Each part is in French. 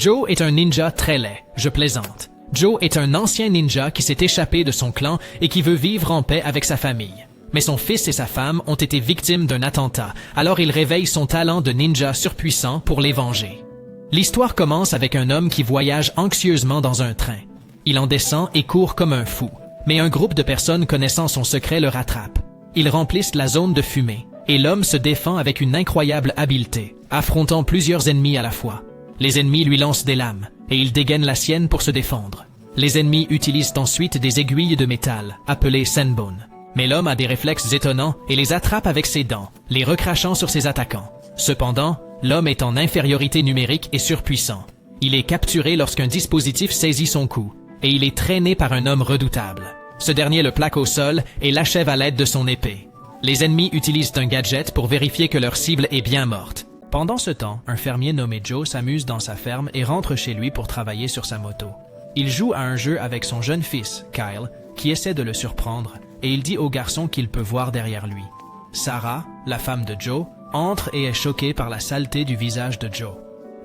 Joe est un ninja très laid, je plaisante. Joe est un ancien ninja qui s'est échappé de son clan et qui veut vivre en paix avec sa famille. Mais son fils et sa femme ont été victimes d'un attentat, alors il réveille son talent de ninja surpuissant pour les venger. L'histoire commence avec un homme qui voyage anxieusement dans un train. Il en descend et court comme un fou, mais un groupe de personnes connaissant son secret le rattrape. Ils remplissent la zone de fumée, et l'homme se défend avec une incroyable habileté, affrontant plusieurs ennemis à la fois. Les ennemis lui lancent des lames, et il dégaine la sienne pour se défendre. Les ennemis utilisent ensuite des aiguilles de métal, appelées senbone. Mais l'homme a des réflexes étonnants et les attrape avec ses dents, les recrachant sur ses attaquants. Cependant, l'homme est en infériorité numérique et surpuissant. Il est capturé lorsqu'un dispositif saisit son cou, et il est traîné par un homme redoutable. Ce dernier le plaque au sol et l'achève à l'aide de son épée. Les ennemis utilisent un gadget pour vérifier que leur cible est bien morte. Pendant ce temps, un fermier nommé Joe s'amuse dans sa ferme et rentre chez lui pour travailler sur sa moto. Il joue à un jeu avec son jeune fils, Kyle, qui essaie de le surprendre, et il dit au garçon qu'il peut voir derrière lui. Sarah, la femme de Joe, entre et est choquée par la saleté du visage de Joe.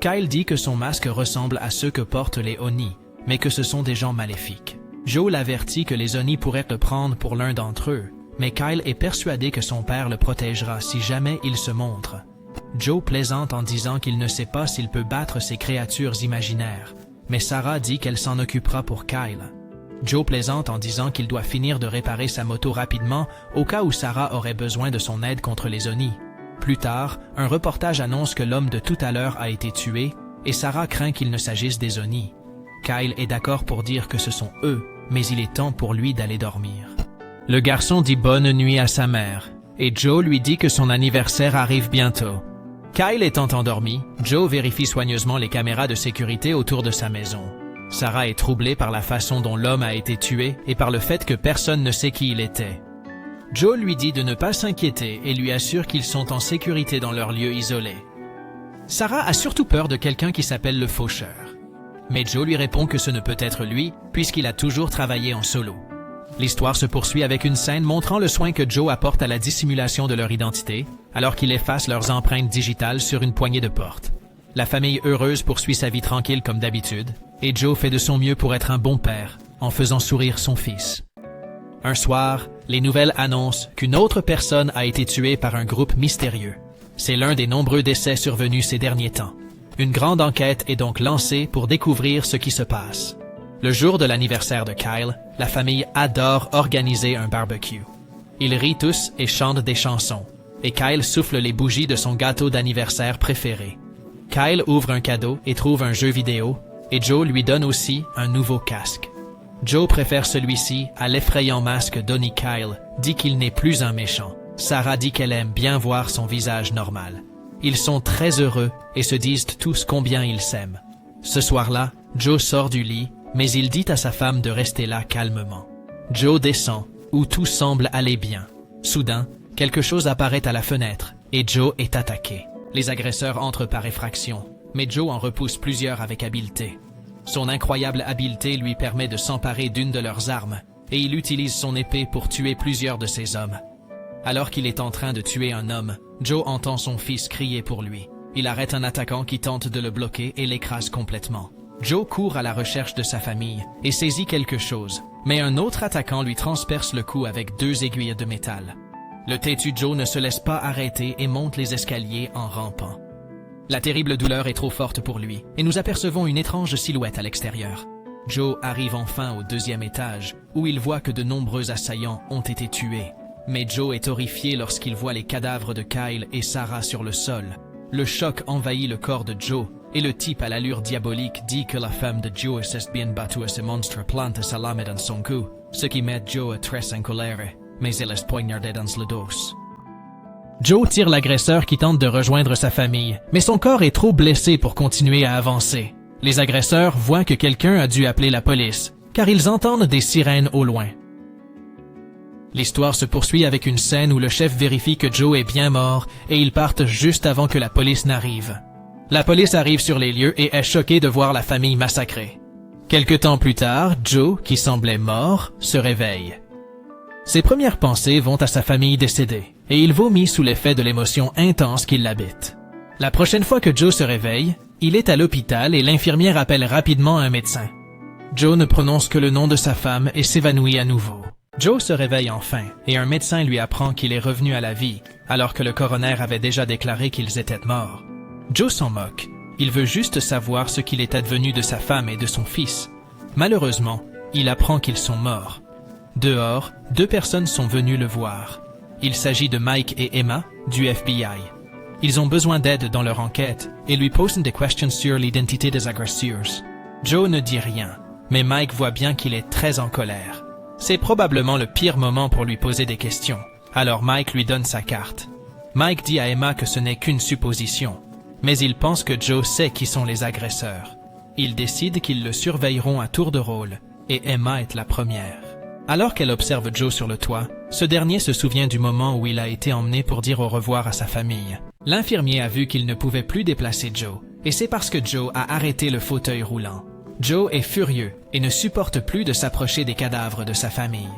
Kyle dit que son masque ressemble à ceux que portent les Oni, mais que ce sont des gens maléfiques. Joe l'avertit que les Oni pourraient le prendre pour l'un d'entre eux, mais Kyle est persuadé que son père le protégera si jamais il se montre. Joe plaisante en disant qu'il ne sait pas s'il peut battre ces créatures imaginaires, mais Sarah dit qu'elle s'en occupera pour Kyle. Joe plaisante en disant qu'il doit finir de réparer sa moto rapidement au cas où Sarah aurait besoin de son aide contre les Oni. Plus tard, un reportage annonce que l'homme de tout à l'heure a été tué et Sarah craint qu'il ne s'agisse des Oni. Kyle est d'accord pour dire que ce sont eux, mais il est temps pour lui d'aller dormir. Le garçon dit bonne nuit à sa mère et Joe lui dit que son anniversaire arrive bientôt. Kyle étant endormi, Joe vérifie soigneusement les caméras de sécurité autour de sa maison. Sarah est troublée par la façon dont l'homme a été tué et par le fait que personne ne sait qui il était. Joe lui dit de ne pas s'inquiéter et lui assure qu'ils sont en sécurité dans leur lieu isolé. Sarah a surtout peur de quelqu'un qui s'appelle le faucheur. Mais Joe lui répond que ce ne peut être lui puisqu'il a toujours travaillé en solo. L'histoire se poursuit avec une scène montrant le soin que Joe apporte à la dissimulation de leur identité, alors qu'il efface leurs empreintes digitales sur une poignée de porte. La famille heureuse poursuit sa vie tranquille comme d'habitude, et Joe fait de son mieux pour être un bon père, en faisant sourire son fils. Un soir, les nouvelles annoncent qu'une autre personne a été tuée par un groupe mystérieux. C'est l'un des nombreux décès survenus ces derniers temps. Une grande enquête est donc lancée pour découvrir ce qui se passe. Le jour de l'anniversaire de Kyle, la famille adore organiser un barbecue. Ils rient tous et chantent des chansons, et Kyle souffle les bougies de son gâteau d'anniversaire préféré. Kyle ouvre un cadeau et trouve un jeu vidéo, et Joe lui donne aussi un nouveau casque. Joe préfère celui-ci à l'effrayant masque d'Oni. Kyle dit qu'il n'est plus un méchant. Sarah dit qu'elle aime bien voir son visage normal. Ils sont très heureux et se disent tous combien ils s'aiment. Ce soir-là, Joe sort du lit, mais il dit à sa femme de rester là calmement. Joe descend, où tout semble aller bien. Soudain, quelque chose apparaît à la fenêtre, et Joe est attaqué. Les agresseurs entrent par effraction, mais Joe en repousse plusieurs avec habileté. Son incroyable habileté lui permet de s'emparer d'une de leurs armes, et il utilise son épée pour tuer plusieurs de ses hommes. Alors qu'il est en train de tuer un homme, Joe entend son fils crier pour lui. Il arrête un attaquant qui tente de le bloquer et l'écrase complètement. Joe court à la recherche de sa famille et saisit quelque chose, mais un autre attaquant lui transperce le cou avec 2 aiguilles de métal. Le têtu Joe ne se laisse pas arrêter et monte les escaliers en rampant. La terrible douleur est trop forte pour lui, et nous apercevons une étrange silhouette à l'extérieur. Joe arrive enfin au 2e étage, où il voit que de nombreux assaillants ont été tués. Mais Joe est horrifié lorsqu'il voit les cadavres de Kyle et Sarah sur le sol. Le choc envahit le corps de Joe, et le type à l'allure diabolique dit que la femme de Joe s'est bien battue à ce monstre plante sa lame dans son cou, ce qui met Joe très en colère, mais il est poignardé dans le dos. Joe tire l'agresseur qui tente de rejoindre sa famille, mais son corps est trop blessé pour continuer à avancer. Les agresseurs voient que quelqu'un a dû appeler la police, car ils entendent des sirènes au loin. L'histoire se poursuit avec une scène où le chef vérifie que Joe est bien mort et ils partent juste avant que la police n'arrive. La police arrive sur les lieux et est choquée de voir la famille massacrée. Quelque temps plus tard, Joe, qui semblait mort, se réveille. Ses premières pensées vont à sa famille décédée, et il vomit sous l'effet de l'émotion intense qui l'habite. La prochaine fois que Joe se réveille, Il est à l'hôpital et l'infirmière appelle rapidement un médecin. Joe ne prononce que le nom de sa femme et s'évanouit à nouveau. Joe se réveille enfin et un médecin lui apprend qu'il est revenu à la vie, alors que le coroner avait déjà déclaré qu'ils étaient morts. Joe s'en moque. Il veut juste savoir ce qu'il est advenu de sa femme et de son fils. Malheureusement, il apprend qu'ils sont morts. Dehors, 2 personnes sont venues le voir. Il s'agit de Mike et Emma, du FBI. Ils ont besoin d'aide dans leur enquête et lui posent des questions sur l'identité des agresseurs. Joe ne dit rien, mais Mike voit bien qu'il est très en colère. C'est probablement le pire moment pour lui poser des questions, alors Mike lui donne sa carte. Mike dit à Emma que ce n'est qu'une supposition, mais il pense que Joe sait qui sont les agresseurs. Ils décident qu'ils le surveilleront à tour de rôle, et Emma est la première. Alors qu'elle observe Joe sur le toit, ce dernier se souvient du moment où il a été emmené pour dire au revoir à sa famille. L'infirmier a vu qu'il ne pouvait plus déplacer Joe, et c'est parce que Joe a arrêté le fauteuil roulant. Joe est furieux et ne supporte plus de s'approcher des cadavres de sa famille.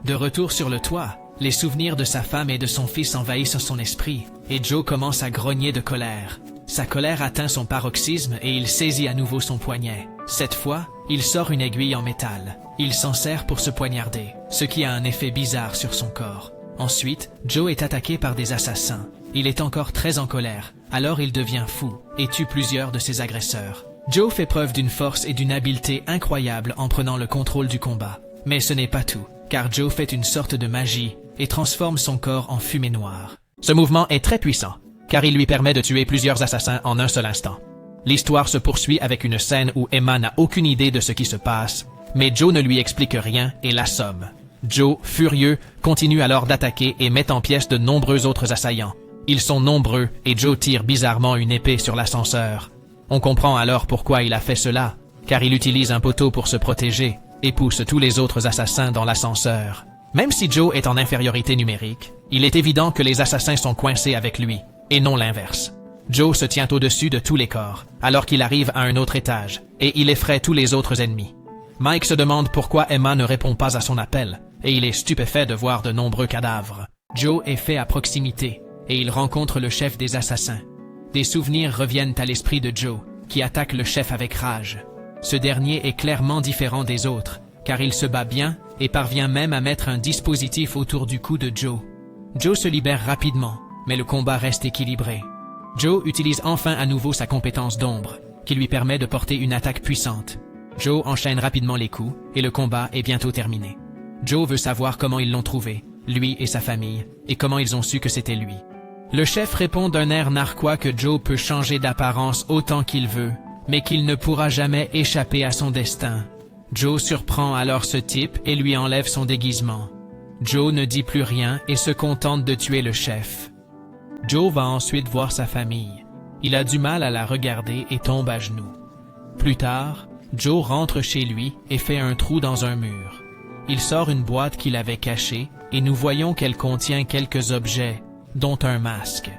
De retour sur le toit, les souvenirs de sa femme et de son fils envahissent son esprit, et Joe commence à grogner de colère. Sa colère atteint son paroxysme et il saisit à nouveau son poignet. Cette fois, il sort une aiguille en métal. Il s'en sert pour se poignarder, ce qui a un effet bizarre sur son corps. Ensuite, Joe est attaqué par des assassins. Il est encore très en colère, alors il devient fou et tue plusieurs de ses agresseurs. Joe fait preuve d'une force et d'une habileté incroyables en prenant le contrôle du combat. Mais ce n'est pas tout, car Joe fait une sorte de magie et transforme son corps en fumée noire. Ce mouvement est très puissant, car il lui permet de tuer plusieurs assassins en un seul instant. L'histoire se poursuit avec une scène où Emma n'a aucune idée de ce qui se passe, mais Joe ne lui explique rien et l'assomme. Joe, furieux, continue alors d'attaquer et met en pièces de nombreux autres assaillants. Ils sont nombreux et Joe tire bizarrement une épée sur l'ascenseur. On comprend alors pourquoi il a fait cela, car il utilise un poteau pour se protéger et pousse tous les autres assassins dans l'ascenseur. Même si Joe est en infériorité numérique, il est évident que les assassins sont coincés avec lui, et non l'inverse. Joe se tient au-dessus de tous les corps, alors qu'il arrive à un autre étage, et il effraie tous les autres ennemis. Mike se demande pourquoi Emma ne répond pas à son appel, et il est stupéfait de voir de nombreux cadavres. Joe est fait à proximité, et il rencontre le chef des assassins. Des souvenirs reviennent à l'esprit de Joe, qui attaque le chef avec rage. Ce dernier est clairement différent des autres, car il se bat bien et parvient même à mettre un dispositif autour du cou de Joe. Joe se libère rapidement, mais le combat reste équilibré. Joe utilise enfin à nouveau sa compétence d'ombre, qui lui permet de porter une attaque puissante. Joe enchaîne rapidement les coups, et le combat est bientôt terminé. Joe veut savoir comment ils l'ont trouvé, lui et sa famille, et comment ils ont su que c'était lui. Le chef répond d'un air narquois que Joe peut changer d'apparence autant qu'il veut, mais qu'il ne pourra jamais échapper à son destin. Joe surprend alors ce type et lui enlève son déguisement. Joe ne dit plus rien et se contente de tuer le chef. Joe va ensuite voir sa famille. Il a du mal à la regarder et tombe à genoux. Plus tard, Joe rentre chez lui et fait un trou dans un mur. Il sort une boîte qu'il avait cachée et nous voyons qu'elle contient quelques objets, dont un masque.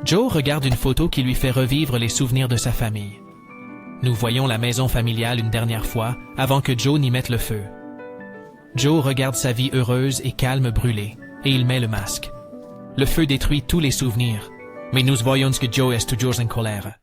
Joe regarde une photo qui lui fait revivre les souvenirs de sa famille. Nous voyons la maison familiale une dernière fois avant que Joe n'y mette le feu. Joe regarde sa vie heureuse et calme brûler, et il met le masque. Le feu détruit tous les souvenirs, mais nous voyons que Joe est toujours en colère.